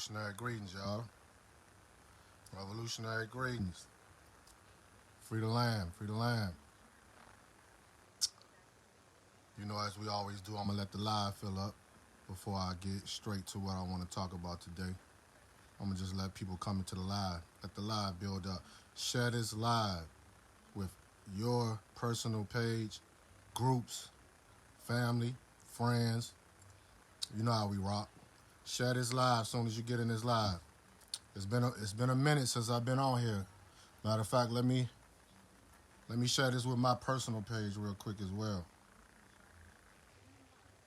Revolutionary greetings, y'all. Revolutionary greetings. Free the land, free the land. You know, as we always do, I'm gonna let the live fill up before I get straight to what I want to talk about today. I'm gonna just let people come into the live. Let the live build up. Share this live with your personal page, groups, family, friends. You know how we rock. Share this live as soon as you get in this live. It's been a minute since I've been on here. Matter of fact, let me share this with my personal page real quick as well.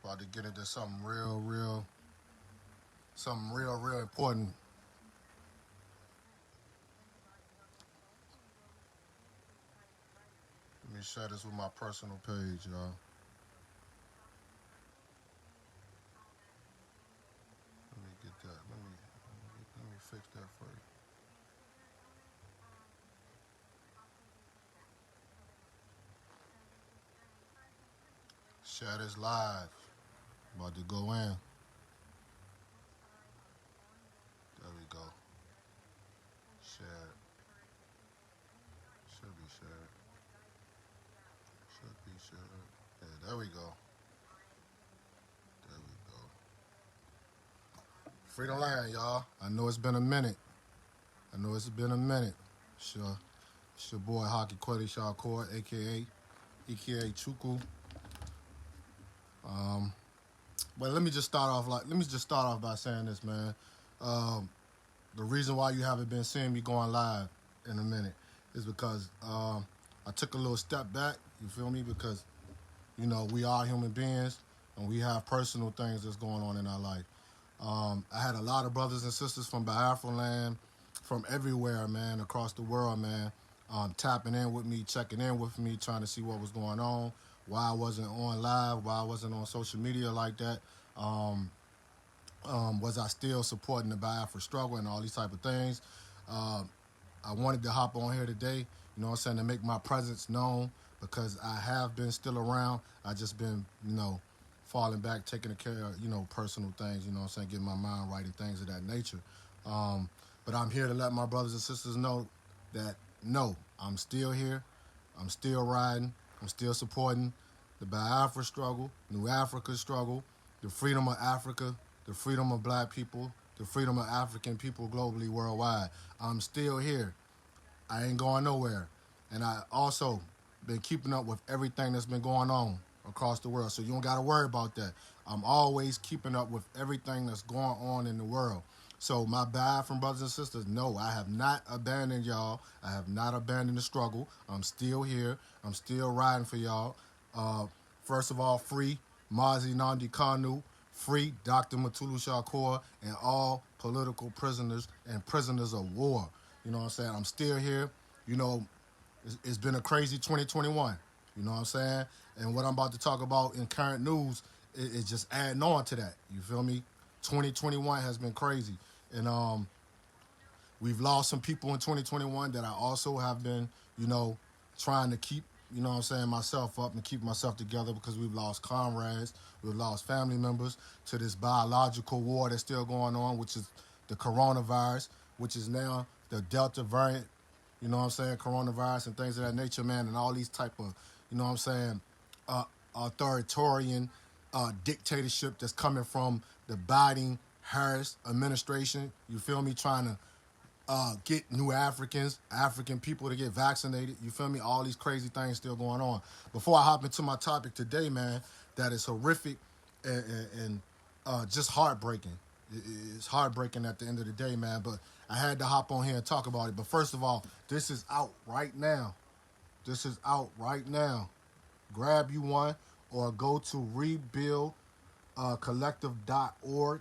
About to get into something real important. Let me share this with my personal page, y'all. Let me get that. Let me fix that for you. Share this live. About to go in. There we go. Share. Should be shared. Should be shared. Yeah, there we go. There we go. Free the land, y'all. I know it's been a minute. Sure. It's your boy Hockey Quetti Shakur, aka Chuku. But let me just start off by saying this, man. The reason why you haven't been seeing me going live in a minute is because I took a little step back. You feel me? Because we are human beings and we have personal things that's going on in our life. I had a lot of brothers and sisters from Biafra land, from everywhere, man, across the world, man, tapping in with me, checking in with me, trying to see what was going on, why I wasn't on live, why I wasn't on social media like that. Was I still supporting the Biafra struggle and all these type of things? I wanted to hop on here today, to make my presence known because I have been still around. I just been, falling back, taking care of, personal things, getting my mind right and things of that nature. But I'm here to let my brothers and sisters know that, no, I'm still here. I'm still riding. I'm still supporting the Biafra struggle, New Africa struggle, the freedom of Africa, the freedom of black people, the freedom of African people globally, worldwide. I'm still here. I ain't going nowhere. And I also been keeping up with everything that's been going on across the world. So you don't got to worry about that. I'm always keeping up with everything that's going on in the world. So my Biafran brothers and sisters, no, I have not abandoned y'all. I have not abandoned the struggle. I'm still here. I'm still riding for y'all. First of all, free Mazi Nandi Kanu, free Dr. Matulu Shakur, and all political prisoners and prisoners of war. You know what I'm saying? I'm still here. It's been a crazy 2021. You know what I'm saying? And what I'm about to talk about in current news is just adding on to that. You feel me? 2021 has been crazy. And we've lost some people in 2021 that I also have been, trying to keep, myself up and keep myself together because we've lost comrades, we've lost family members to this biological war that's still going on, which is the coronavirus, which is now the Delta variant, coronavirus and things of that nature, man, and all these type of, authoritarian dictatorship that's coming from the Biden-Harris administration, you feel me, trying to get new African people to get vaccinated. You feel me? All these crazy things still going on. Before I hop into my topic today, man, that is horrific and just heartbreaking. It's heartbreaking at the end of the day, man, but I had to hop on here and talk about it. But first of all, this is out right now. Grab you one or go to rebuildcollective.org,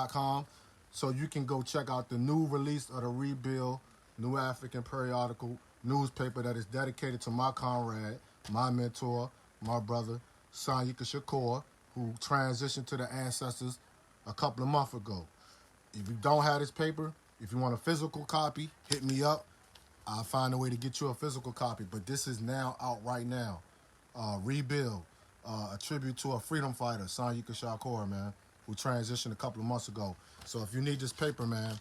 .com, so you can go check out the new release of the Rebuild New African periodical newspaper that is dedicated to my comrade, my mentor, my brother, Sanyika Shakur, who transitioned to the ancestors a couple of months ago. If you don't have this paper, if you want a physical copy, hit me up. I'll find a way to get you a physical copy. But this is now out right now. Rebuild, a tribute to a freedom fighter, Sanyika Shakur, man, who transitioned a couple of months ago. So if you need this paper, man,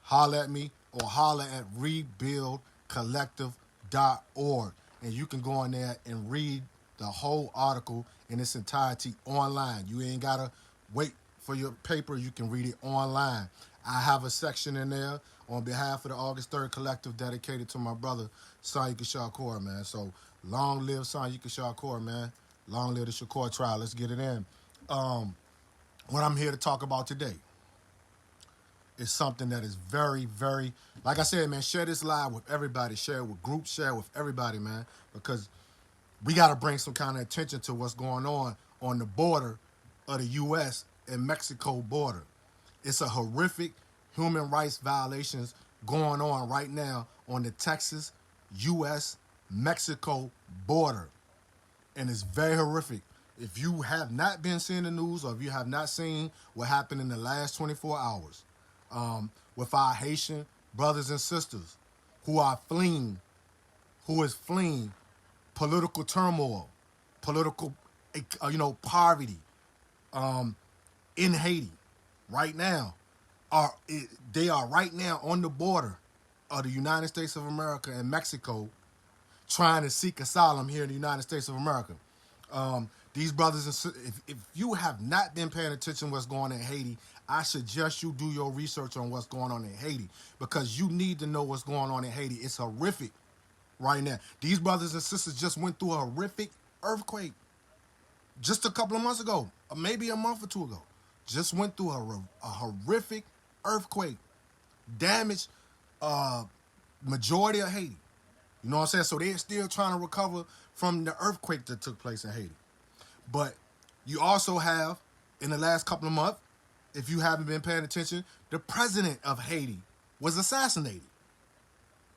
holler at me or holler at rebuildcollective.org. And you can go in there and read the whole article in its entirety online. You ain't got to wait for your paper. You can read it online. I have a section in there on behalf of the August 3rd Collective dedicated to my brother, Sanyika Shakur, man. So long live Sanyika Shakur, man. Long live the Shakur trial. Let's get it in. What I'm here to talk about today is something that is very, very, like I said, man, share this live with everybody. Share it with groups. Share it with everybody, man, because we got to bring some kind of attention to what's going on the border of the U.S. and Mexico border. It's a horrific human rights violations going on right now on the Texas, U.S., Mexico border. And it's very horrific. If you have not been seeing the news or if you have not seen what happened in the last 24 hours with our Haitian brothers and sisters who is fleeing political turmoil, political, poverty in Haiti right now, they are right now on the border of the United States of America and Mexico trying to seek asylum here in the United States of America. These brothers and sisters, if you have not been paying attention to what's going on in Haiti, I suggest you do your research on what's going on in Haiti because you need to know what's going on in Haiti. It's horrific right now. These brothers and sisters just went through a horrific earthquake just a couple of months ago, or maybe a month or two ago. Just went through a horrific earthquake, damaged majority of Haiti. You know what I'm saying? So they're still trying to recover from the earthquake that took place in Haiti. But you also have, in the last couple of months, if you haven't been paying attention, the president of Haiti was assassinated.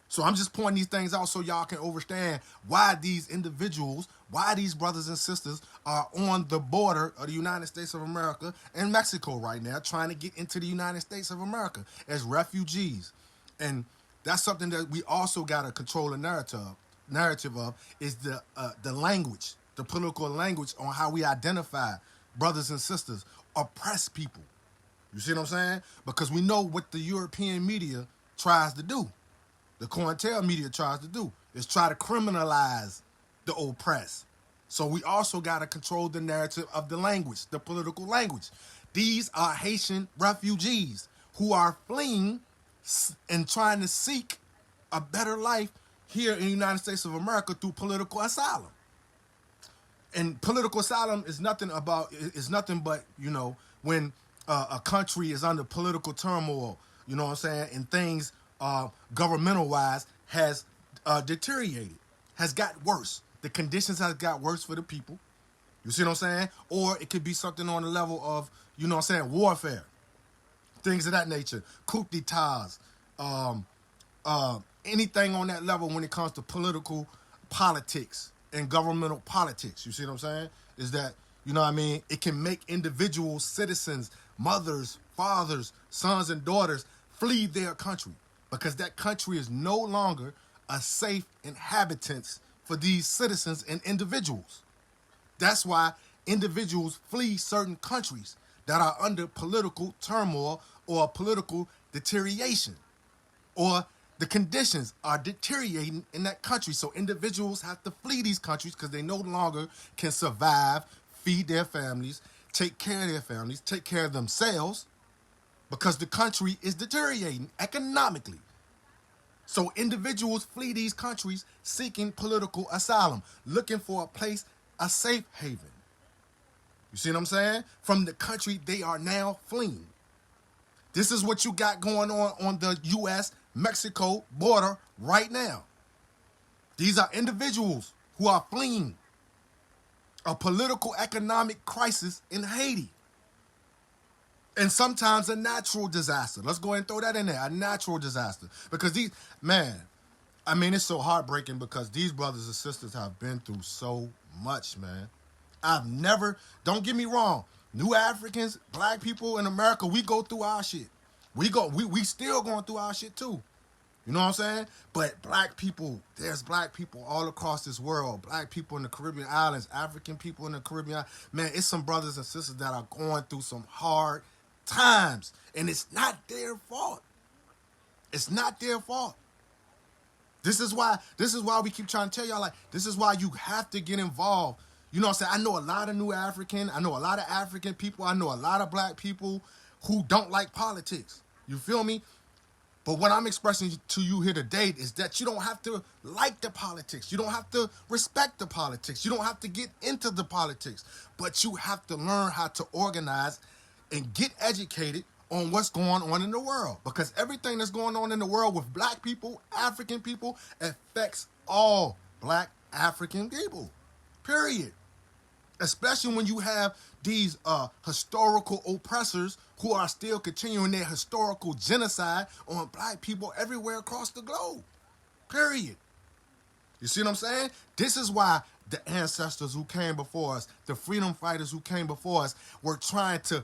So I'm just pointing these things out so y'all can understand why these individuals, why these brothers and sisters are on the border of the United States of America and Mexico right now trying to get into the United States of America as refugees. And that's something that we also got to control the narrative of is the language, the political language on how we identify brothers and sisters, oppressed people. You see what I'm saying? Because we know what the European media tries to do. The COINTEL media tries to do is try to criminalize the oppressed. So we also got to control the narrative of the language, the political language. These are Haitian refugees who are fleeing and trying to seek a better life here in the United States of America through political asylum. And political asylum is nothing but, when a country is under political turmoil, you know what I'm saying, and things governmental-wise has deteriorated, has got worse. The conditions has got worse for the people. You see what I'm saying? Or it could be something on the level of, warfare. Things of that nature. Coup d'etats. Anything on that level when it comes to politics and governmental politics. You see what I'm saying? Is that, it can make individuals, citizens, mothers, fathers, sons, and daughters flee their country because that country is no longer a safe inhabitants for these citizens and individuals. That's why individuals flee certain countries that are under political turmoil or political deterioration, or the conditions are deteriorating in that country. So individuals have to flee these countries because they no longer can survive, feed their families, take care of their families, take care of themselves, because the country is deteriorating economically. So individuals flee these countries seeking political asylum, looking for a place, a safe haven. You see what I'm saying? From the country they are now fleeing. This is what you got going on the U.S.-Mexico border right now. These are individuals who are fleeing a political economic crisis in Haiti. And sometimes a natural disaster. Let's go ahead and throw that in there, a natural disaster. Because it's so heartbreaking because these brothers and sisters have been through so much, man. Don't get me wrong, new Africans, black people in America, we go through our shit. We still going through our shit too. You know what I'm saying? But black people, there's black people all across this world. Black people in the Caribbean islands, African people in the Caribbean. Man, it's some brothers and sisters that are going through some hard times. And it's not their fault. It's not their fault. This is why we keep trying to tell y'all, like, this is why you have to get involved. You know what I'm saying? I know a lot of new African. I know a lot of African people. I know a lot of black people who don't like politics. You feel me? But what I'm expressing to you here today is that you don't have to like the politics. You don't have to respect the politics. You don't have to get into the politics. But you have to learn how to organize and get educated on what's going on in the world. Because everything that's going on in the world with black people, African people, affects all black African people. Period. Especially when you have these historical oppressors who are still continuing their historical genocide on black people everywhere across the globe. Period. You see what I'm saying? This is why the ancestors who came before us, the freedom fighters who came before us, were trying to,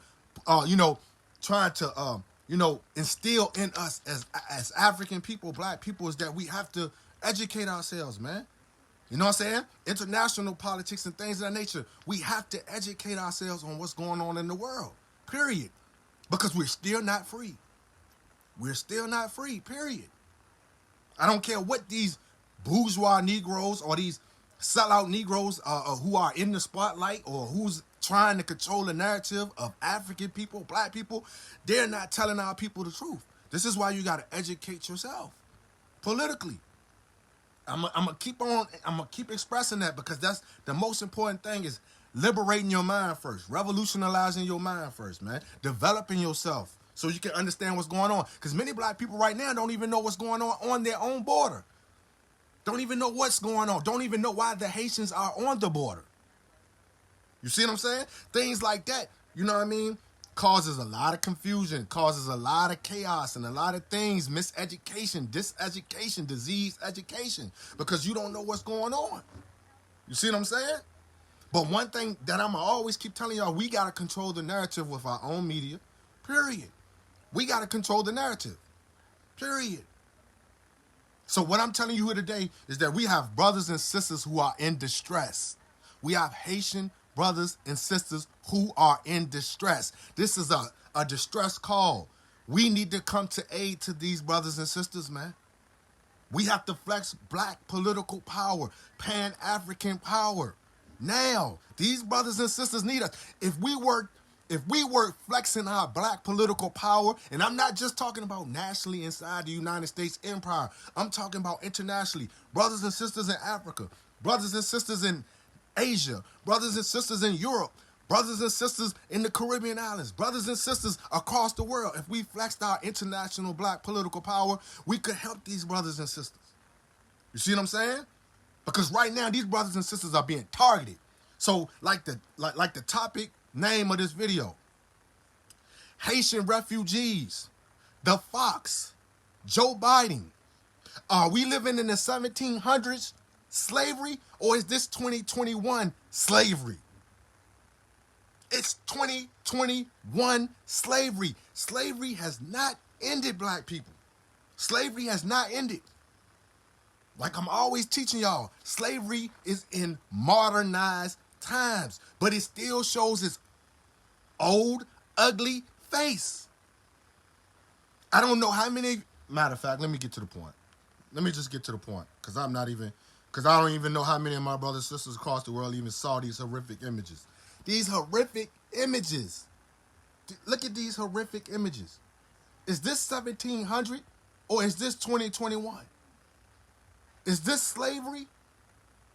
instill in us as African people, black people, is that we have to educate ourselves, man. You know what I'm saying? International politics and things of that nature. We have to educate ourselves on what's going on in the world. Period. Because we're still not free. We're still not free. Period. I don't care what these bourgeois Negroes or these sellout Negroes who are in the spotlight or who's trying to control the narrative of African people, black people, they're not telling our people the truth. This is why you got to educate yourself politically. I'm gonna keep expressing that, because that's the most important thing, is liberating your mind first, revolutionizing your mind first, man, developing yourself so you can understand what's going on. Because many black people right now don't even know what's going on their own border. Don't even know what's going on. Don't even know why the Haitians are on the border. You see what I'm saying? Things like that, you know what I mean, causes a lot of confusion, causes a lot of chaos and a lot of things, miseducation, diseducation, disease education, because you don't know what's going on. You see what I'm saying? But one thing that I'm always keep telling y'all, we got to control the narrative with our own media, period. We got to control the narrative, period. So what I'm telling you here today is that we have brothers and sisters who are in distress. We have Haitian brothers and sisters who are in distress. This is a distress call. We need to come to aid to these brothers and sisters, man. We have to flex black political power, Pan-African power. Now, these brothers and sisters need us. If we were flexing our black political power, and I'm not just talking about nationally inside the United States empire, I'm talking about internationally. Brothers and sisters in Africa, brothers and sisters in Asia, brothers and sisters in Europe, brothers and sisters in the Caribbean islands, brothers and sisters across the world. If we flexed our international black political power, we could help these brothers and sisters. You see what I'm saying? Because right now, these brothers and sisters are being targeted. So, like the topic name of this video, Haitian refugees, the Fox, Joe Biden. Are we living in the 1700s slavery, or is this 2021 slavery? It's 2021 slavery. Slavery has not ended, black people. Slavery has not ended. Like I'm always teaching y'all, slavery is in modernized times, but it still shows its old, ugly face. I don't know how many, matter of fact, let me get to the point. Let me just get to the point, because I don't even know how many of my brothers and sisters across the world even saw these horrific images. These horrific images. Look at these horrific images. Is this 1700 or is this 2021? Is this slavery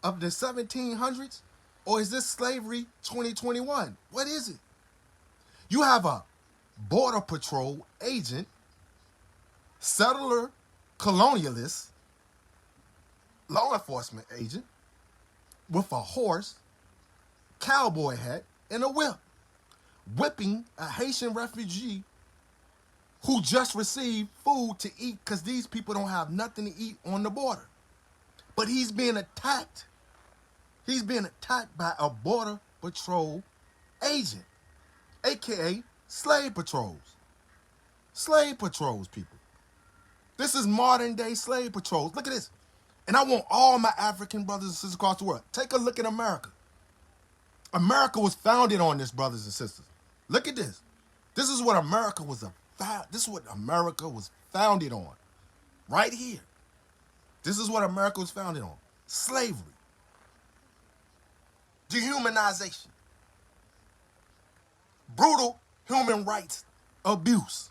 of the 1700s or is this slavery 2021? What is it? You have a border patrol agent, settler colonialist, law enforcement agent with a horse, cowboy hat, and a whip, whipping a Haitian refugee who just received food to eat because these people don't have nothing to eat on the border. But he's being attacked. He's being attacked by a border patrol agent, a.k.a. slave patrols. Slave patrols, people. This is modern day slave patrols. Look at this. And I want all my African brothers and sisters across the world, take a look at America. America was founded on this, brothers and sisters. Look at this. This is what America was this is what America was founded on. Right here. This is what America was founded on. Slavery. Dehumanization. Brutal human rights abuse.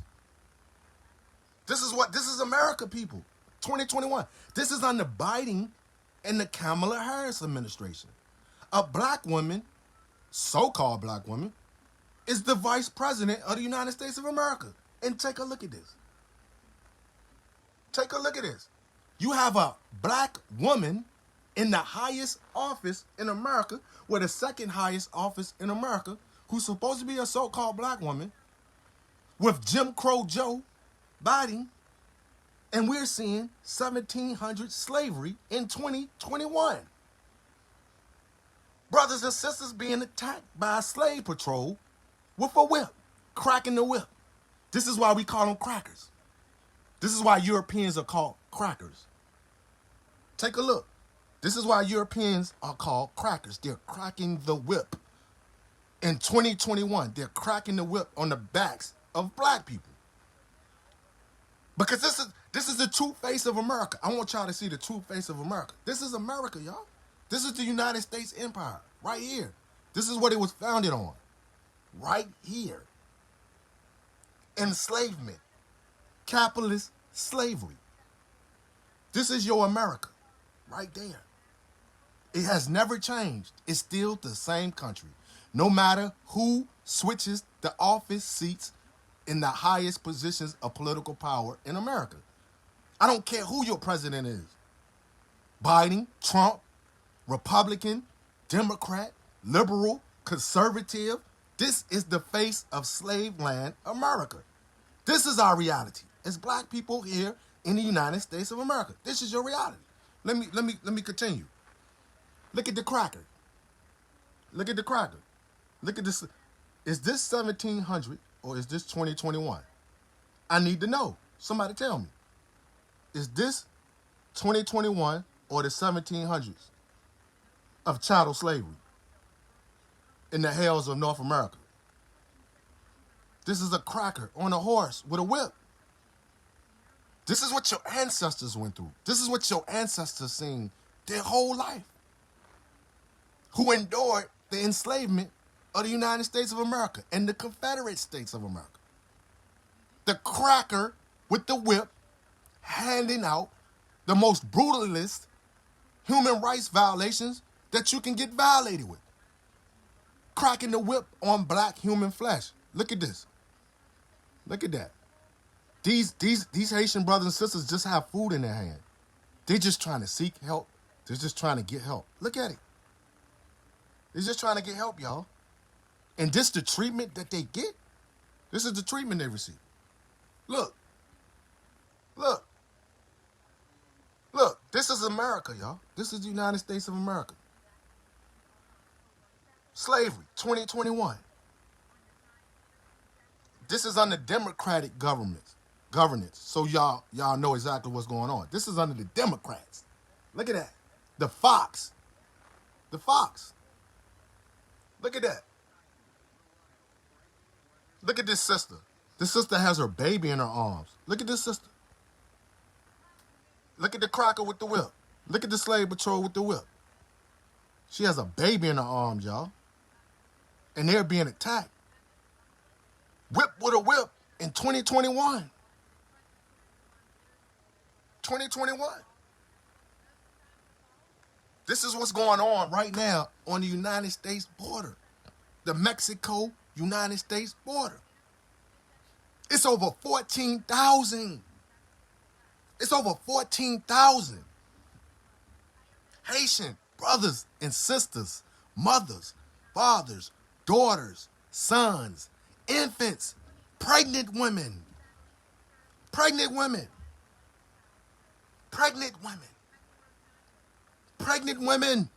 This is America, people. 2021. This is under Biden and the Kamala Harris administration. A black woman, so-called black woman, is the vice president of the United States of America. And take a look at this. Take a look at this. You have a black woman in the highest office in America, or the second highest office in America, who's supposed to be a so-called black woman, with Jim Crow Joe Biden, and we're seeing 1700 slavery in 2021. Brothers and sisters being attacked by a slave patrol with a whip, cracking the whip. This is why we call them crackers. This is why Europeans are called crackers. Take a look. This is why Europeans are called crackers. They're cracking the whip. In 2021, they're cracking the whip on the backs of black people. Because this is the true face of America. I want y'all to see the true face of America. This is America, y'all. This is the United States Empire, right here. This is what it was founded on, right here. Enslavement, capitalist slavery. This is your America, right there. It has never changed. It's still the same country. No matter who switches the office seats in the highest positions of political power in America. I don't care who your president is. Biden, Trump, Republican, Democrat, liberal, conservative. This is the face of slave land America. This is our reality as black people here in the United States of America. This is your reality. Let me continue. Look at the cracker. Look at the cracker. Look at this. Is this 1700 or is this 2021? I need to know. Somebody tell me. Is this 2021 or the 1700s of chattel slavery in the hells of North America? This is a cracker on a horse with a whip. This is what your ancestors went through. This is what your ancestors seen their whole life, who endured the enslavement of the United States of America and the Confederate States of America. The cracker with the whip handing out the most brutalist human rights violations that you can get violated with. Cracking the whip on black human flesh. Look at this. Look at that. These Haitian brothers and sisters just have food in their hand. They're just trying to seek help. They're just trying to get help. Look at it. They're just trying to get help, y'all. And this the treatment that they get? This is the treatment they receive. Look. Look. Look. This is America, y'all. This is the United States of America. Slavery, 2021. This is under Democratic governance. So y'all know exactly what's going on. This is under the Democrats. Look at that. The Fox. The Fox. Look at that. Look at this sister. This sister has her baby in her arms. Look at this sister. Look at the cracker with the whip. Look at the slave patrol with the whip. She has a baby in her arms, y'all. And they're being attacked. Whip with a whip in 2021. 2021. This is what's going on right now on the United States border. The Mexico-United States border. It's over 14,000. It's over 14,000. Haitian brothers and sisters, mothers, fathers, daughters, sons, infants, pregnant women, pregnant women, pregnant women, pregnant women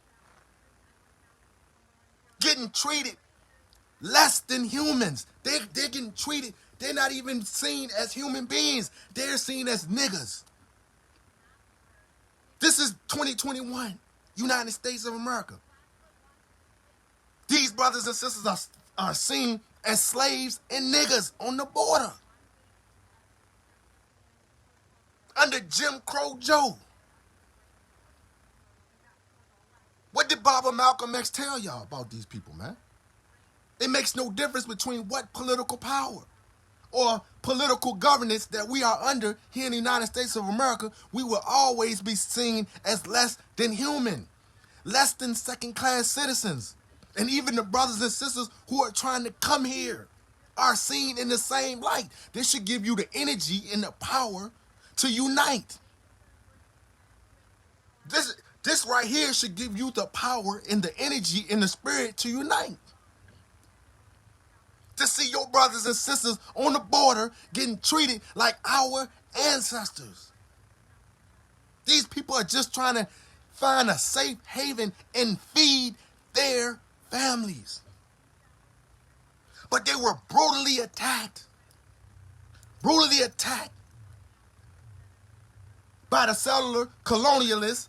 getting treated less than humans. They're getting treated, they're not even seen as human beings. They're seen as niggas. This is 2021, United States of America. These brothers and sisters are seen as slaves and niggas on the border under Jim Crow Joe. What did Bob and Malcolm X tell y'all about these people, man? It makes no difference between what political power or political governance that we are under here in the United States of America. We will always be seen as less than human, less than second-class citizens. And even the brothers and sisters who are trying to come here are seen in the same light. This should give you the energy and the power to unite. This right here should give you the power and the energy and the spirit to unite. To see your brothers and sisters on the border getting treated like our ancestors. These people are just trying to find a safe haven and feed their families. But they were brutally attacked by the settler colonialists,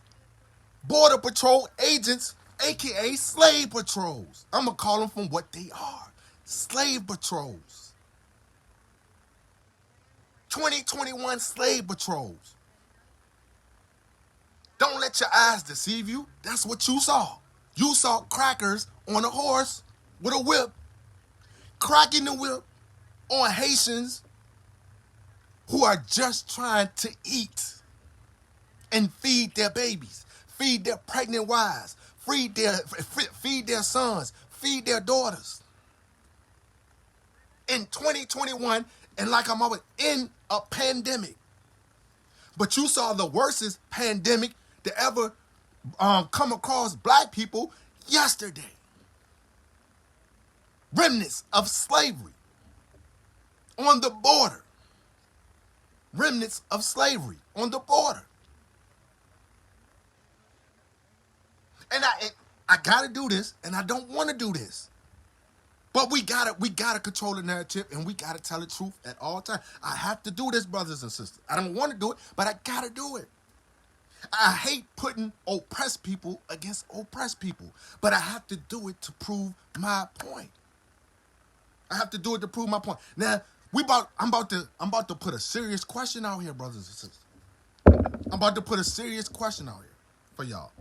border patrol agents, aka slave patrols. I'm going to call them from what they are. Slave patrols. 2021 slave patrols. Don't let your eyes deceive you. That's what you saw. You saw crackers on a horse with a whip, cracking the whip on Haitians who are just trying to eat and feed their babies, feed their pregnant wives, feed their sons, feed their daughters. In 2021, and like I'm always in a pandemic. But you saw the worstest pandemic to ever come across black people yesterday. Remnants of slavery on the border. Remnants of slavery on the border. And I gotta do this, and I don't want to do this. But we gotta control the narrative, and we gotta tell the truth at all times. I have to do this, brothers and sisters. I don't want to do it, but I gotta do it. I hate putting oppressed people against oppressed people, but I have to do it to prove my point. I have to do it to prove my point. Now, I'm about to put a serious question out here, brothers and sisters. I'm about to put a serious question out here for y'all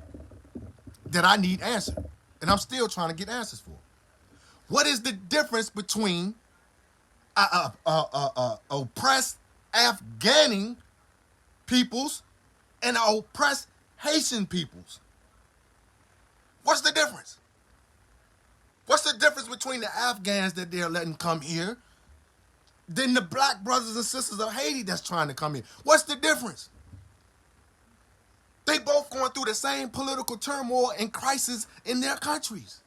that I need answered, and I'm still trying to get answers for. What is the difference between oppressed Afghani peoples and oppressed Haitian peoples? What's the difference? What's the difference between the Afghans that they're letting come here than the black brothers and sisters of Haiti that's trying to come here? What's the difference? They both going through the same political turmoil and crisis in their countries.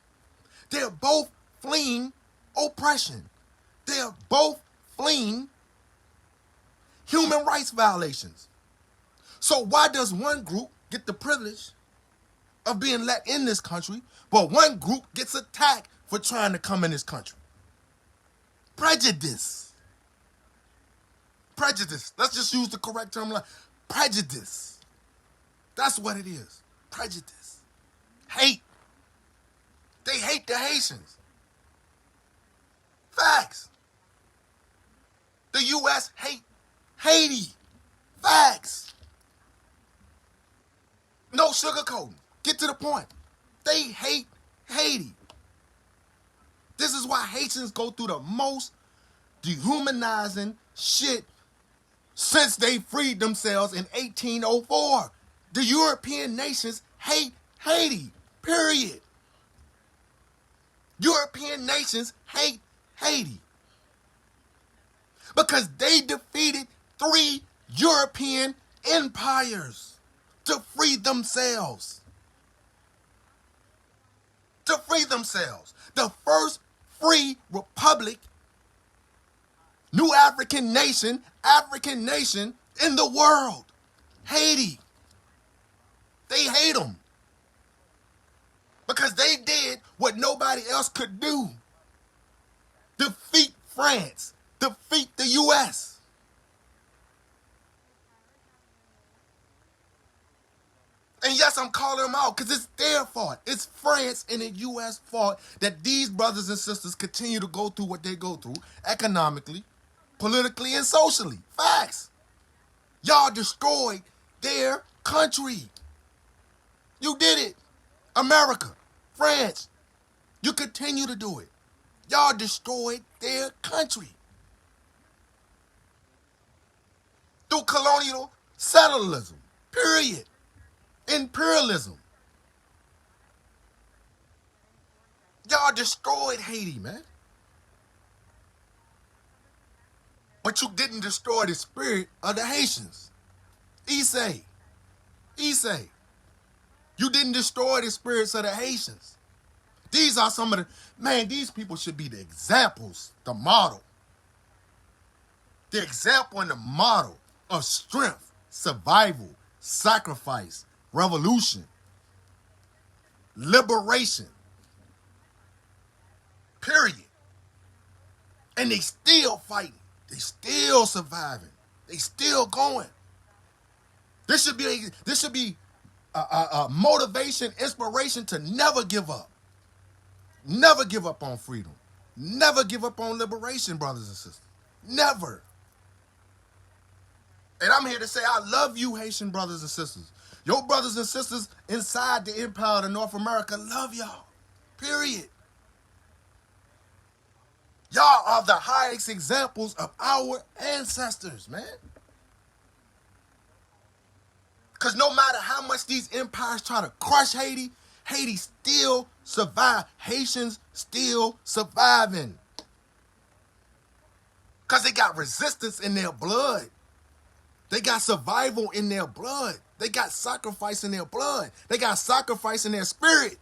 They're both fleeing oppression. They're both fleeing human rights violations. So why does one group get the privilege of being let in this country, but one group gets attacked for trying to come in this country? Prejudice. Prejudice. Let's just use the correct term. Prejudice. That's what it is. Prejudice. Hate. They hate the Haitians. Facts. The U.S. hate Haiti. Facts. No sugarcoating. Get to the point. They hate Haiti. This is why Haitians go through the most dehumanizing shit since they freed themselves in 1804. The European nations hate Haiti. Period. European nations hate Haiti because they defeated 3 European empires to free themselves. To free themselves. The first free republic, new African nation in the world. Haiti. They hate them because they did what nobody else could do. Defeat France. Defeat the U.S. And yes, I'm calling them out because it's their fault. It's France and the U.S. fault that these brothers and sisters continue to go through what they go through economically, politically, and socially. Facts. Y'all destroyed their country. You did it. America, France, you continue to do it. Y'all destroyed their country through colonial settlerism, period. Imperialism. Y'all destroyed Haiti, man. But you didn't destroy the spirit of the Haitians. Issei. Issei. You didn't destroy the spirits of the Haitians. These are some of the, man, these people should be the examples, the model. The example and the model of strength, survival, sacrifice, revolution, liberation, period. And they still fighting. They still surviving. They still going. This should be a motivation, inspiration to never give up. Never give up on freedom. Never give up on liberation, brothers and sisters. Never. And I'm here to say I love you, Haitian brothers and sisters. Your brothers and sisters inside the empire of North America love y'all. Period. Y'all are the highest examples of our ancestors, man. Because no matter how much these empires try to crush Haiti, Haiti still survive. Haitians still surviving. Because they got resistance in their blood. They got survival in their blood. They got sacrifice in their blood. They got sacrifice in their spirit.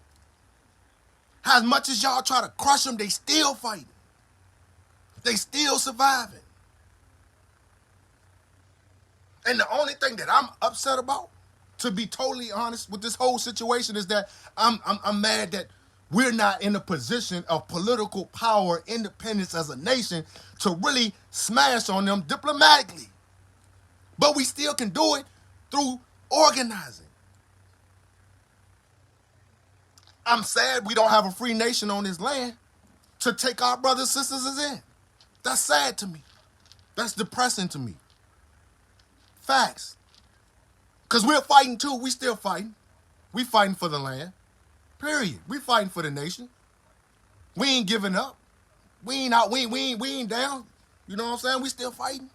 As much as y'all try to crush them, they still fighting. They still surviving. And the only thing that I'm upset about, to be totally honest with this whole situation, is that I'm mad that we're not in a position of political power, independence as a nation to really smash on them diplomatically. But we still can do it through organizing. I'm sad we don't have a free nation on this land to take our brothers and sisters in. That's sad to me. That's depressing to me. Facts. Because we're fighting too. We still fighting. We fighting for the land. Period. We fighting for the nation. We ain't giving up. We ain't out. We ain't down. You know what I'm saying? We still fighting.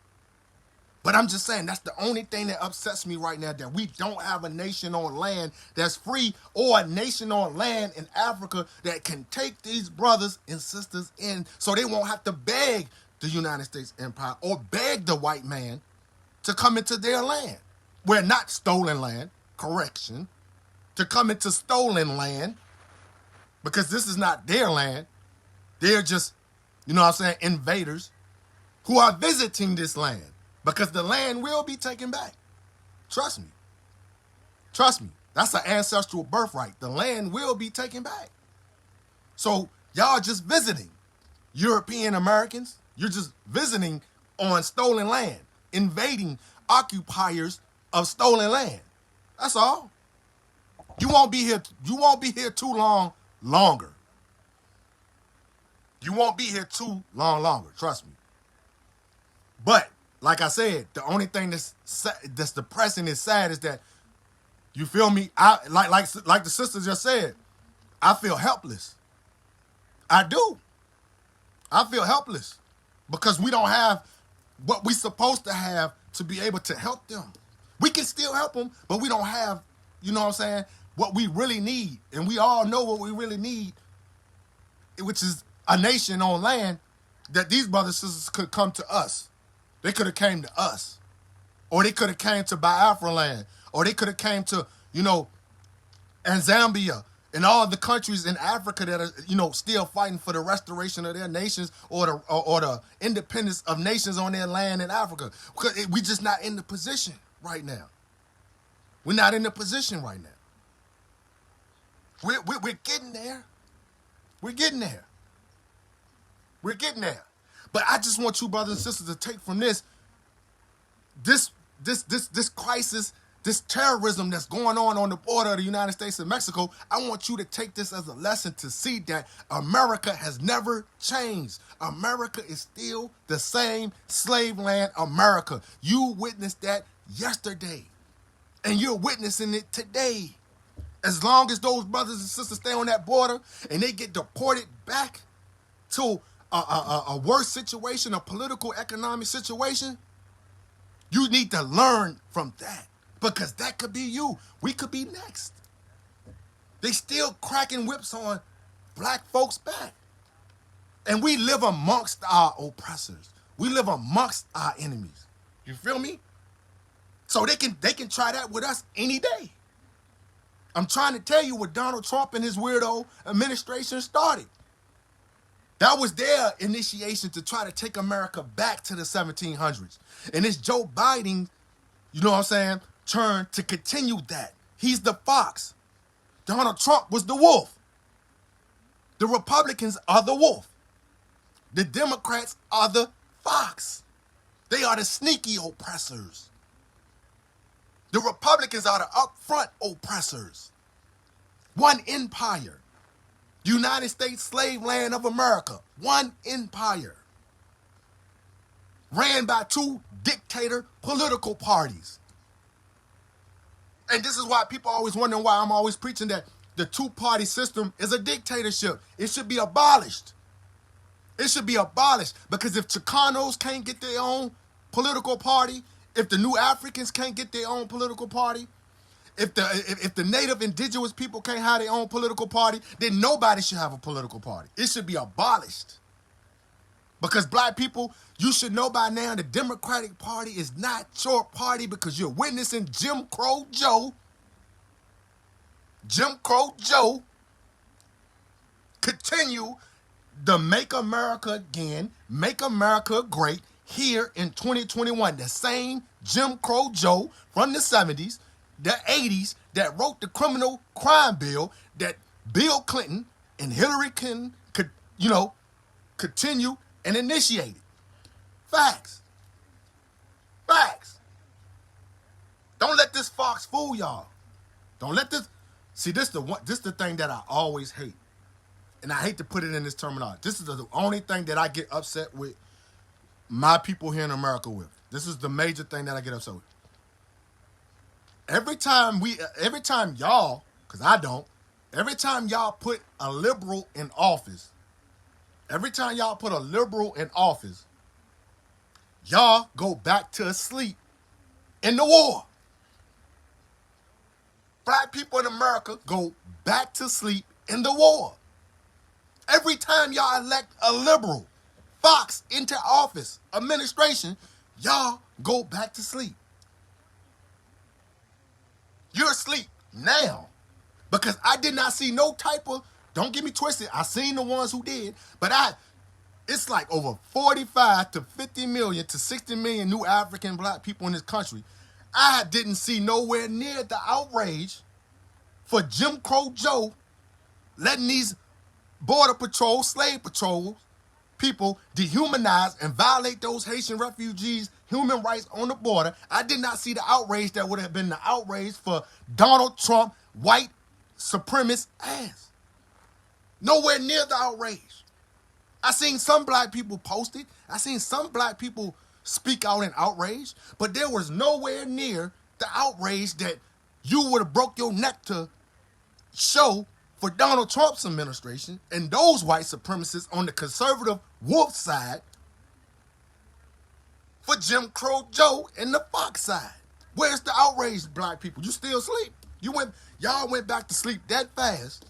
But I'm just saying that's the only thing that upsets me right now, that we don't have a nation on land that's free, or a nation on land in Africa that can take these brothers and sisters in so they won't have to beg the United States Empire or beg the white man to come into their land. We're not stolen land, correction, to come into stolen land, because this is not their land. They're just, you know what I'm saying, invaders who are visiting this land. Because the land will be taken back. Trust me. Trust me. That's an ancestral birthright. The land will be taken back. So y'all just visiting. European Americans, you're just visiting on stolen land. Invading occupiers of stolen land. That's all. You won't be here too long longer. You won't be here too long longer. Trust me. But like I said, the only thing that's depressing and sad is that, you feel me? I like the sister just said, I feel helpless. I do. I feel helpless because we don't have what we supposed to have to be able to help them. We can still help them, but we don't have, you know what I'm saying, what we really need. And we all know what we really need, which is a nation on land that these brothers and sisters could come to us. They could have came to us. Or they could have came to Biafra land. Or they could have came to, you know, and Zambia and all the countries in Africa that are, you know, still fighting for the restoration of their nations, or the independence of nations on their land in Africa. Because we're just not in the position right now. We're not in the position right now. We're getting there. We're getting there. We're getting there. But I just want you brothers and sisters to take from this crisis This terrorism that's going on the border of the United States and Mexico, I want you to take this as a lesson to see that America has never changed. America is still the same slave land America. You witnessed that yesterday, and you're witnessing it today. As long as those brothers and sisters stay on that border and they get deported back to a worse situation, a political, economic situation, you need to learn from that. Because that could be you. We could be next. They still cracking whips on black folks' back. And we live amongst our oppressors. We live amongst our enemies. You feel me? So they can try that with us any day. I'm trying to tell you what Donald Trump and his weirdo administration started. That was their initiation to try to take America back to the 1700s. And it's Joe Biden, you know what I'm saying, turn to continue that. He's the fox. Donald Trump was the wolf. The Republicans are the wolf. The Democrats are the fox. They are the sneaky oppressors. The Republicans are the upfront oppressors. One empire. United States slave land of America. One empire. Ran by two dictator political parties. And this is why people always wondering why I'm always preaching that the two-party system is a dictatorship. It should be abolished. It should be abolished because if Chicanos can't get their own political party, if the New Africans can't get their own political party, if the native indigenous people can't have their own political party, then nobody should have a political party. It should be abolished. Because black people, you should know by now the Democratic Party is not your party because you're witnessing Jim Crow Joe continue the Make America Again, Make America Great here in 2021. The same Jim Crow Joe from the 70s, the 80s that wrote the criminal crime bill that Bill Clinton and Hillary Clinton could, continue and initiated. Facts. Facts. Don't let this fox fool y'all. Don't let this. See, this the thing that I always hate. And I hate to put it in this terminology. This is the only thing that I get upset with my people here in America with. This is the major thing that I get upset with. Every time y'all, because I don't, every time y'all put a liberal in office, y'all go back to sleep in the war. Black people in America go back to sleep in the war. Every time y'all elect a liberal fox into office, administration, y'all go back to sleep. You're asleep now. Because I did not see no type of, don't get me twisted, I seen the ones who did, but it's like over 45 to 50 million to 60 million new African black people in this country. I didn't see nowhere near the outrage for Jim Crow Joe letting these border patrol, slave patrol people dehumanize and violate those Haitian refugees' human rights on the border. I did not see the outrage that would have been the outrage for Donald Trump, white supremacist ass. Nowhere near the outrage. I seen some black people post it. I seen some black people speak out in outrage, but there was nowhere near the outrage that you would have broke your neck to show for Donald Trump's administration and those white supremacists on the conservative wolf side for Jim Crow Joe and the fox side. Where's the outraged black people? You still asleep? Y'all went back to sleep that fast?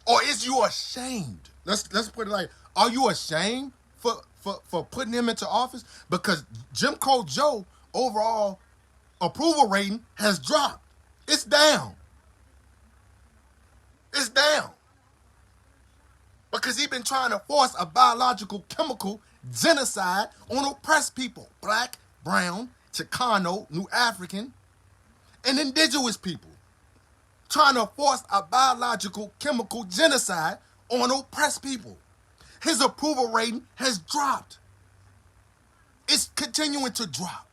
Or is you ashamed? Let's put it like, are you ashamed for putting him into office? Because Jim Crow Joe overall approval rating has dropped. It's down. It's down. Because he's been trying to force a biological chemical genocide on oppressed people. Black, brown, Chicano, New African, and indigenous people. Trying to force a biological chemical genocide on oppressed people. His approval rating has dropped. It's continuing to drop.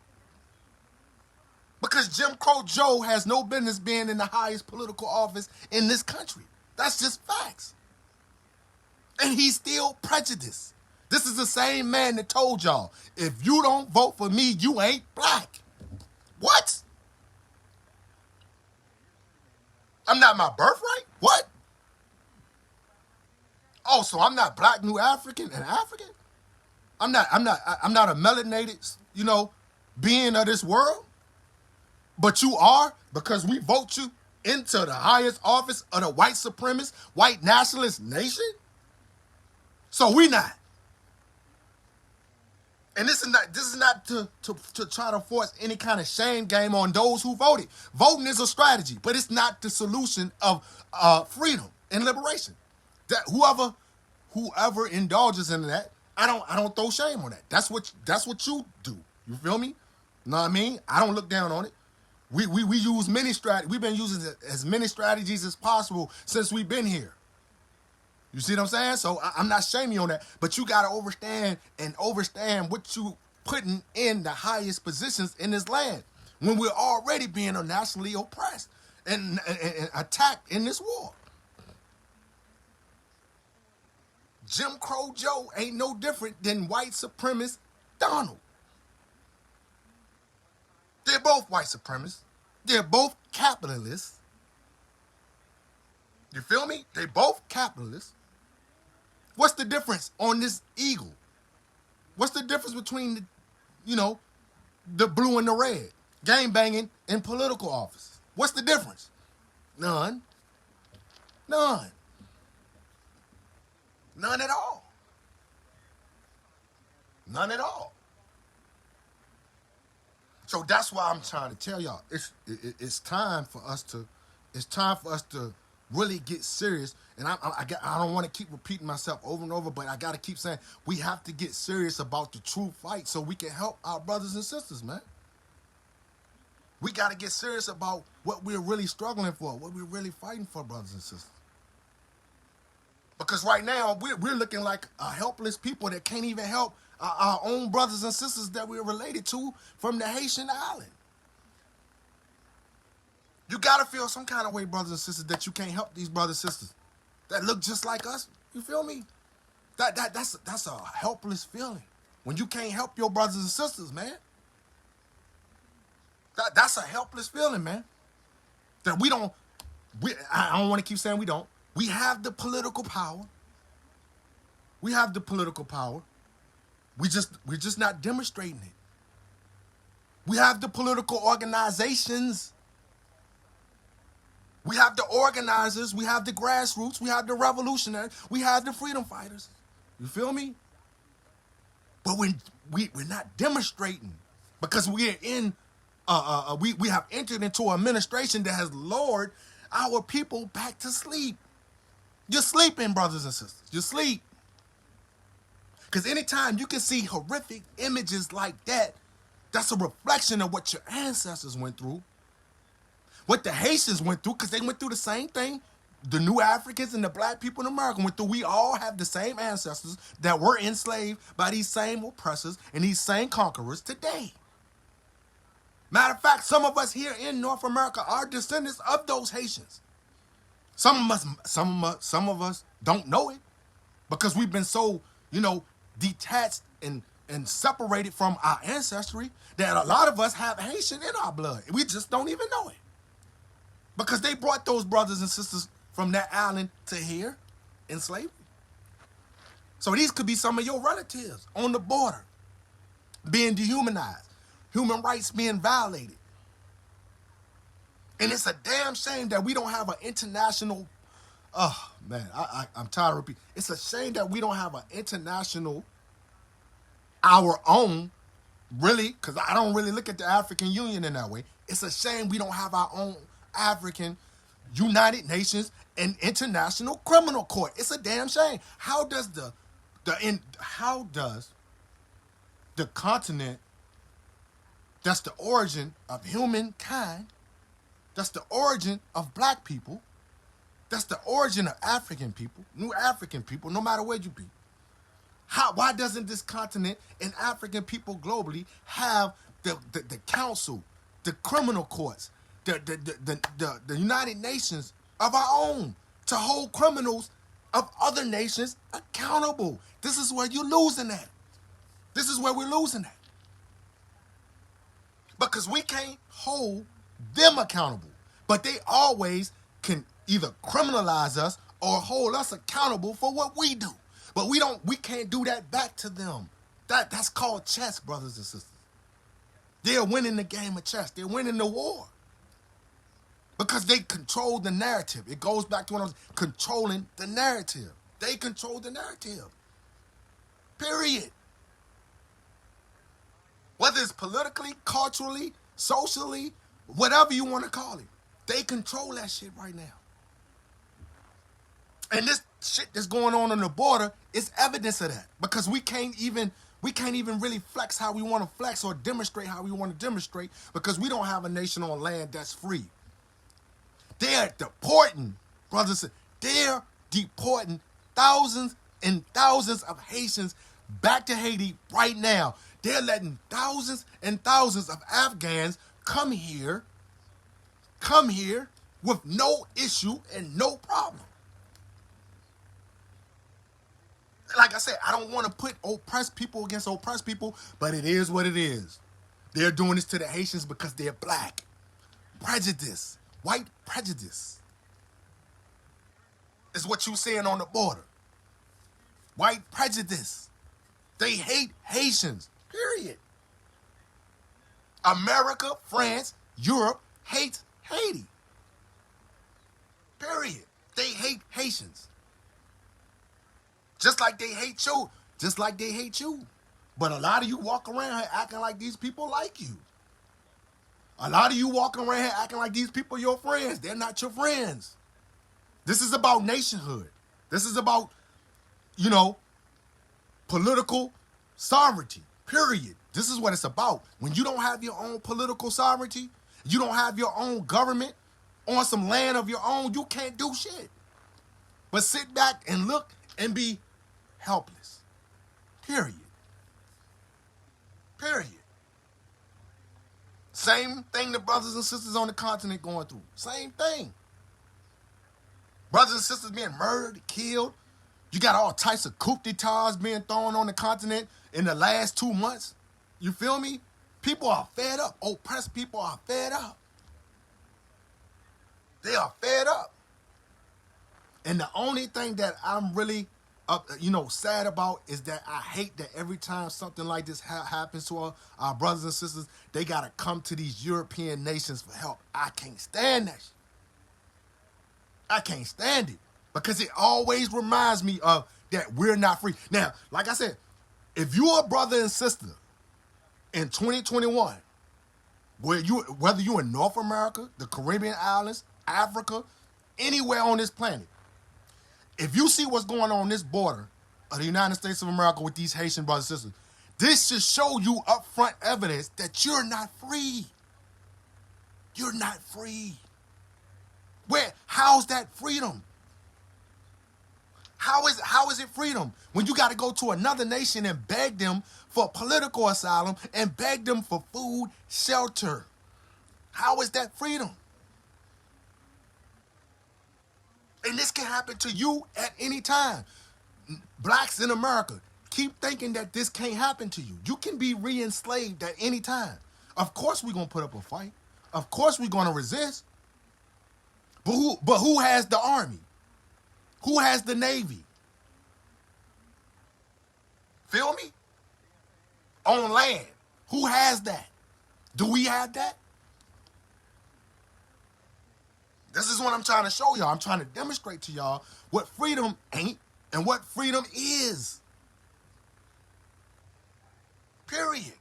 Because Jim Crow Joe has no business being in the highest political office in this country. That's just facts. And he's still prejudiced. This is the same man that told y'all, if you don't vote for me, you ain't black. What? I'm not my birthright? What? Oh, so I'm not black, new African, and African? I'm not a melanated, being of this world? But you are, because we vote you into the highest office of the white supremacist, white nationalist nation? So we not. And this is not to try to force any kind of shame game on those who voted. Voting is a strategy, but it's not the solution of freedom and liberation. That whoever indulges in that, I don't throw shame on that. That's what you do. You feel me? Know what I mean? I don't look down on it. We use many strategies. We've been using as many strategies as possible since we've been here. You see what I'm saying? So I'm not shaming you on that, but you got to understand what you putting in the highest positions in this land when we're already being nationally oppressed and attacked in this war. Jim Crow Joe ain't no different than white supremacist Donald. They're both white supremacists. They're both capitalists. You feel me? They both capitalists. What's the difference on this eagle? What's the difference between the blue and the red? Game banging in political office. What's the difference? None. None. None at all. None at all. So that's why I'm trying to tell y'all, it's time for us to really get serious. And I don't want to keep repeating myself over and over, but I got to keep saying we have to get serious about the true fight so we can help our brothers and sisters, man. We got to get serious about what we're really struggling for, what we're really fighting for, brothers and sisters. Because right now, we're looking like a helpless people that can't even help our own brothers and sisters that we're related to from the Haitian island. You gotta feel some kind of way, brothers and sisters, that you can't help these brothers and sisters that look just like us. You feel me? That's a helpless feeling when you can't help your brothers and sisters, man. That's a helpless feeling, man. That I don't want to keep saying we don't. We have the political power. We have the political power. We're just not demonstrating it. We have the political organizations. We have the organizers. We have the grassroots. We have the revolutionaries. We have the freedom fighters. You feel me? But we're not demonstrating because we're in. We have entered into an administration that has lured our people back to sleep. You're sleeping, brothers and sisters. You sleep. Because anytime you can see horrific images like that, that's a reflection of what your ancestors went through. What the Haitians went through, because they went through the same thing the new Africans and the black people in America went through. We all have the same ancestors that were enslaved by these same oppressors and these same conquerors today. Matter of fact, some of us here in North America are descendants of those Haitians. Some of us don't know it because we've been so, detached and separated from our ancestry that a lot of us have Haitian in our blood. We just don't even know it. Because they brought those brothers and sisters from that island to here in slavery. So these could be some of your relatives on the border being dehumanized, human rights being violated. And it's a damn shame that we don't have an international, I'm tired of repeating. It's a shame that we don't have an international, our own, really, because I don't really look at the African Union in that way. It's a shame we don't have our own African United Nations and International Criminal Court. It's a damn shame. How does the continent that's the origin of humankind, that's the origin of black people, that's the origin of African people, new African people, no matter where you be, why doesn't this continent and African people globally have the council the criminal courts, the United Nations of our own to hold criminals of other nations accountable. This is where you're losing at. This is where we're losing at. Because we can't hold them accountable. But they always can either criminalize us or hold us accountable for what we do. But we can't do that back to them. That's called chess, brothers and sisters. They're winning the game of chess. They're winning the war. Because they control the narrative. It goes back to when I was controlling the narrative. They control the narrative. Period. Whether it's politically, culturally, socially, whatever you want to call it. They control that shit right now. And this shit that's going on the border is evidence of that. Because we can't even really flex how we want to flex or demonstrate how we want to demonstrate because we don't have a nation on land that's free. They're deporting, brothers. They're deporting thousands and thousands of Haitians back to Haiti right now. They're letting thousands and thousands of Afghans come here with no issue and no problem. Like I said, I don't want to put oppressed people against oppressed people, but it is what it is. They're doing this to the Haitians because they're black. Prejudice. White prejudice is what you're seeing on the border. White prejudice. They hate Haitians, period. America, France, Europe hates Haiti. Period. They hate Haitians. Just like they hate you. Just like they hate you. But a lot of you walk around here acting like these people like you. A lot of you walking around here acting like these people are your friends. They're not your friends. This is about nationhood. This is about, political sovereignty, period. This is what it's about. When you don't have your own political sovereignty, you don't have your own government on some land of your own, you can't do shit. But sit back and look and be helpless. Period. Period. Same thing the brothers and sisters on the continent going through. Same thing. Brothers and sisters being murdered, killed. You got all types of coup d'etats being thrown on the continent in the last 2 months. You feel me? People are fed up. Oppressed people are fed up. They are fed up. And the only thing that I'm really sad about is that I hate that every time something like this happens to our brothers and sisters, they got to come to these European nations for help. I can't stand that shit. I can't stand it because it always reminds me of that we're not free. Now, like I said, if you're a brother and sister in 2021, whether you're in North America, the Caribbean islands, Africa, anywhere on this planet, if you see what's going on this border of the United States of America with these Haitian brothers and sisters, this should show you upfront evidence that you're not free. You're not free. How's that freedom? How is it freedom when you got to go to another nation and beg them for political asylum and beg them for food, shelter? How is that freedom? And this can happen to you at any time. Blacks in America, keep thinking that this can't happen to you. You can be re-enslaved at any time. Of course we're going to put up a fight. Of course we're going to resist. But who has the army? Who has the Navy? Feel me? On land. Who has that? Do we have that? This is what I'm trying to show y'all. I'm trying to demonstrate to y'all what freedom ain't and what freedom is. Period.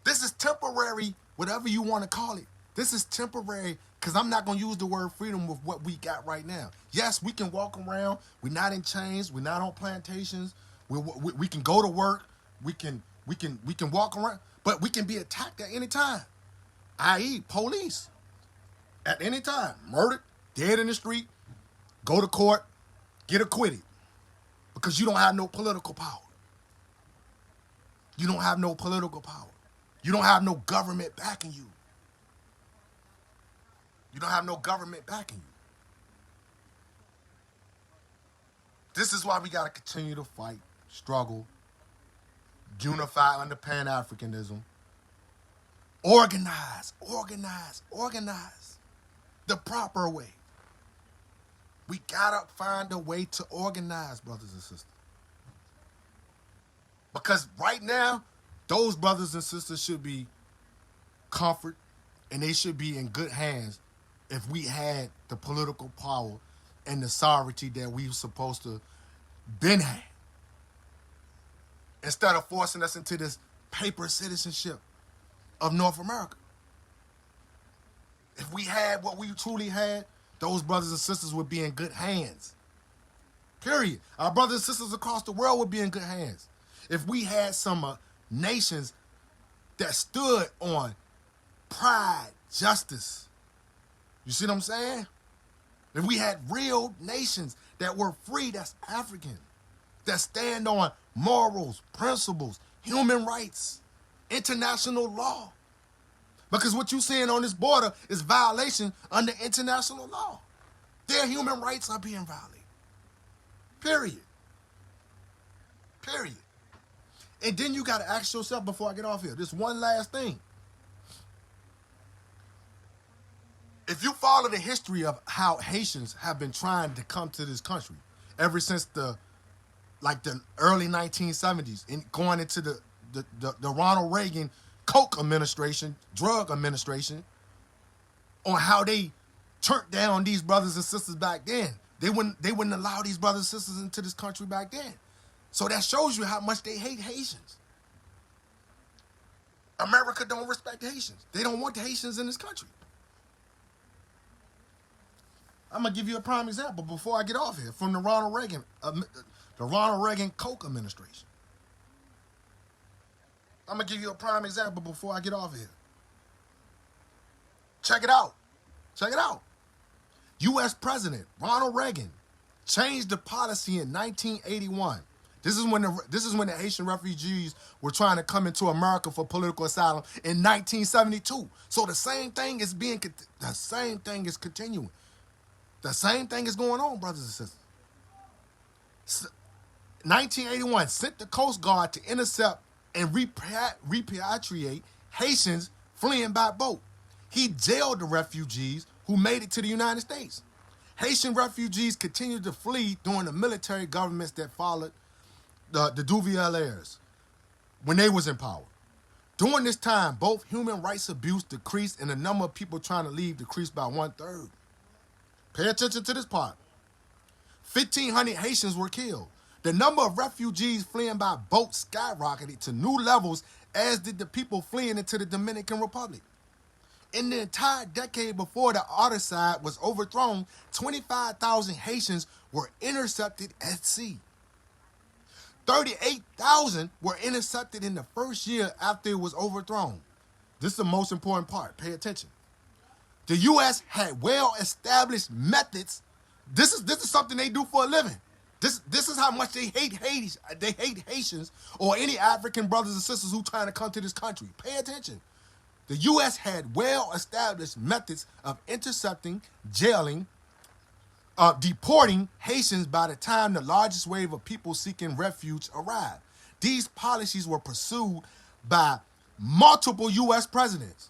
This is temporary, whatever you want to call it. This is temporary because I'm not going to use the word freedom with what we got right now. Yes, we can walk around. We're not in chains. We're not on plantations. We can go to work. We can walk around, but we can be attacked at any time, i.e. police. At any time, murdered, dead in the street, go to court, get acquitted because you don't have no political power. You don't have no political power. You don't have no government backing you. You don't have no government backing you. This is why we got to continue to fight, struggle, unify under Pan-Africanism, organize, organize, organize the proper way. We got to find a way to organize, brothers and sisters. Because right now, those brothers and sisters should be comfort and they should be in good hands if we had the political power and the sovereignty that we were supposed to been had. Instead of forcing us into this paper citizenship of North America. If we had what we truly had, those brothers and sisters would be in good hands. Period. Our brothers and sisters across the world would be in good hands. If we had some nations that stood on pride, justice. You see what I'm saying? If we had real nations that were free, that's African, that stand on morals, principles, human rights, international law. Because what you're seeing on this border is violation under international law. Their human rights are being violated. Period. Period. And then you got to ask yourself before I get off here, this one last thing. If you follow the history of how Haitians have been trying to come to this country ever since the early 1970s and going into the Ronald Reagan Coke administration, drug administration, on how they turned down these brothers and sisters back then. They wouldn't allow these brothers and sisters into this country back then. So that shows you how much they hate Haitians. America don't respect Haitians. They don't want the Haitians in this country. I'm gonna give you a prime example before I get off here from the Ronald Reagan Coke administration. I'm gonna give you a prime example before I get off here. Check it out. Check it out. U.S. President Ronald Reagan changed the policy in 1981. This is when the Haitian refugees were trying to come into America for political asylum in 1972. So the same thing is continuing. The same thing is going on, brothers and sisters. 1981 sent the Coast Guard to intercept and repatriate Haitians fleeing by boat. He jailed the refugees who made it to the United States. Haitian refugees continued to flee during the military governments that followed the Duvaliers when they was in power. During this time, both human rights abuse decreased and the number of people trying to leave decreased by 1/3. Pay attention to this part. 1,500 Haitians were killed. The number of refugees fleeing by boat skyrocketed to new levels, as did the people fleeing into the Dominican Republic. In the entire decade before the other side was overthrown, 25,000 Haitians were intercepted at sea. 38,000 were intercepted in the first year after it was overthrown. This is the most important part. Pay attention. The U.S. had well-established methods. This is something they do for a living. This is how much they hate Haitians. They hate Haitians or any African brothers and sisters who trying to come to this country. Pay attention. The U.S. had well-established methods of intercepting, jailing, deporting Haitians by the time the largest wave of people seeking refuge arrived. These policies were pursued by multiple U.S. presidents.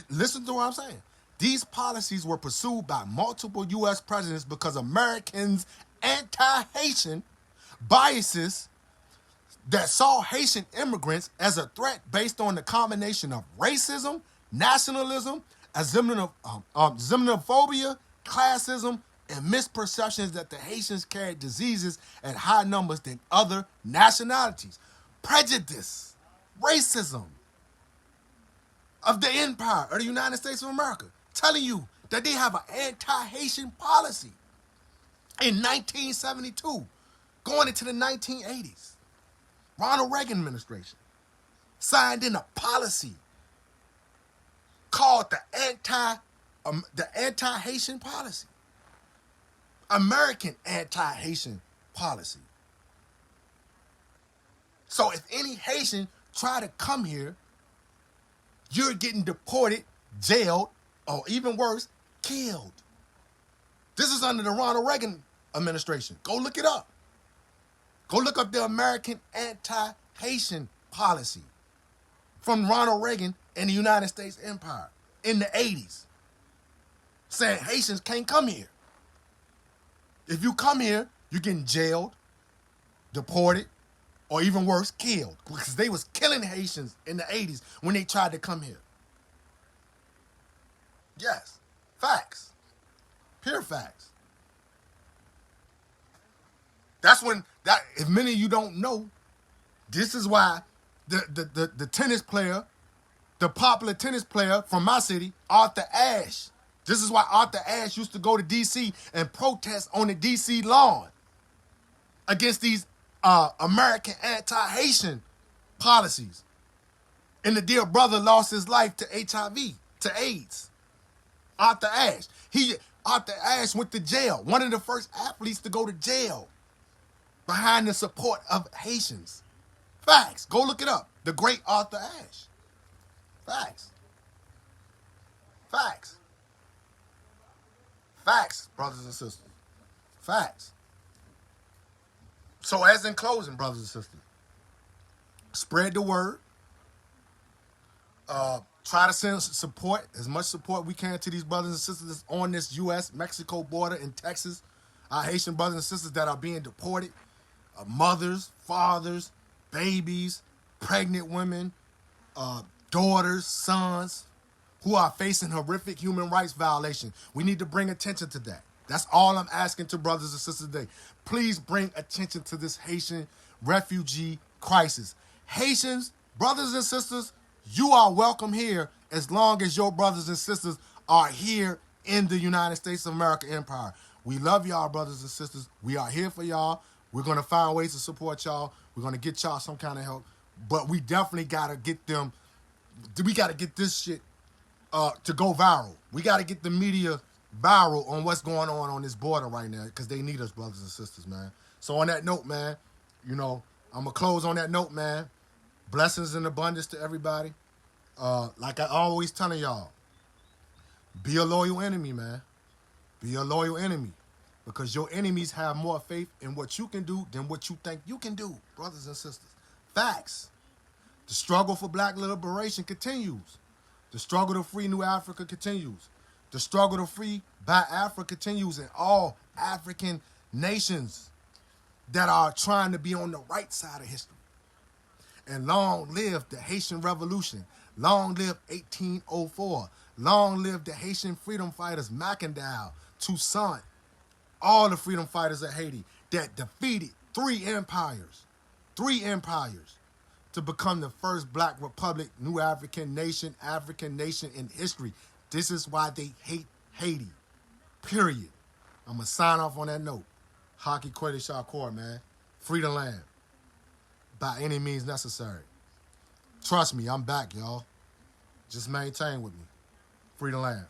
Listen to what I'm saying. These policies were pursued by multiple U.S. presidents because Americans' anti-Haitian biases that saw Haitian immigrants as a threat based on the combination of racism, nationalism, xenophobia, classism, and misperceptions that the Haitians carried diseases at high numbers than other nationalities. Prejudice, racism of the empire of the United States of America, telling you that they have an anti-Haitian policy in 1972, going into the 1980s. Ronald Reagan administration signed in a policy called the anti-Haitian policy. American anti-Haitian policy. So if any Haitian try to come here you're getting deported, jailed, or even worse, killed. This is under the Ronald Reagan administration. Go look it up. Go look up the American anti-Haitian policy from Ronald Reagan and the United States Empire in the 80s, saying Haitians can't come here. If you come here, you're getting jailed, deported, or even worse, killed. Because they was killing Haitians in the 80s when they tried to come here. Yes, facts. Pure facts. That's when, if many of you don't know, this is why the tennis player, the popular tennis player from my city, Arthur Ashe. This is why Arthur Ashe used to go to D.C. and protest on the D.C. lawn against these American anti-Haitian policies. And the dear brother lost his life to HIV, to AIDS. Arthur Ashe. Arthur Ashe went to jail. One of the first athletes to go to jail behind the support of Haitians. Facts. Go look it up. The great Arthur Ashe. Facts. Facts. Facts, brothers and sisters. Facts. So as in closing, brothers and sisters, spread the word. Try to send support, as much support we can to these brothers and sisters on this U.S.-Mexico border in Texas. Our Haitian brothers and sisters that are being deported. Mothers, fathers, babies, pregnant women, daughters, sons, who are facing horrific human rights violations. We need to bring attention to that. That's all I'm asking to brothers and sisters today. Please bring attention to this Haitian refugee crisis. Haitians, brothers and sisters, you are welcome here as long as your brothers and sisters are here in the United States of America Empire. We love y'all, brothers and sisters. We are here for y'all. We're going to find ways to support y'all. We're going to get y'all some kind of help. But we definitely got to get them, we got to get this shit to go viral. We got to get the media viral on what's going on this border right now because they need us, brothers and sisters, man. So on that note, man, I'm going to close on that note, man. Blessings and abundance to everybody. Like I always telling y'all, be a loyal enemy, man. Be a loyal enemy. Because your enemies have more faith in what you can do than what you think you can do, brothers and sisters. Facts. The struggle for black liberation continues. The struggle to free New Africa continues. The struggle to free Biafra continues in all African nations that are trying to be on the right side of history. And long live the Haitian Revolution. Long live 1804. Long live the Haitian freedom fighters, Macandal, Toussaint, all the freedom fighters of Haiti that defeated three empires to become the first black republic, new African nation in history. This is why they hate Haiti, period. I'm going to sign off on that note. Haki Kweli Shakur, man. Free the land by any means necessary. Trust me, I'm back, y'all. Just maintain with me. Free the land.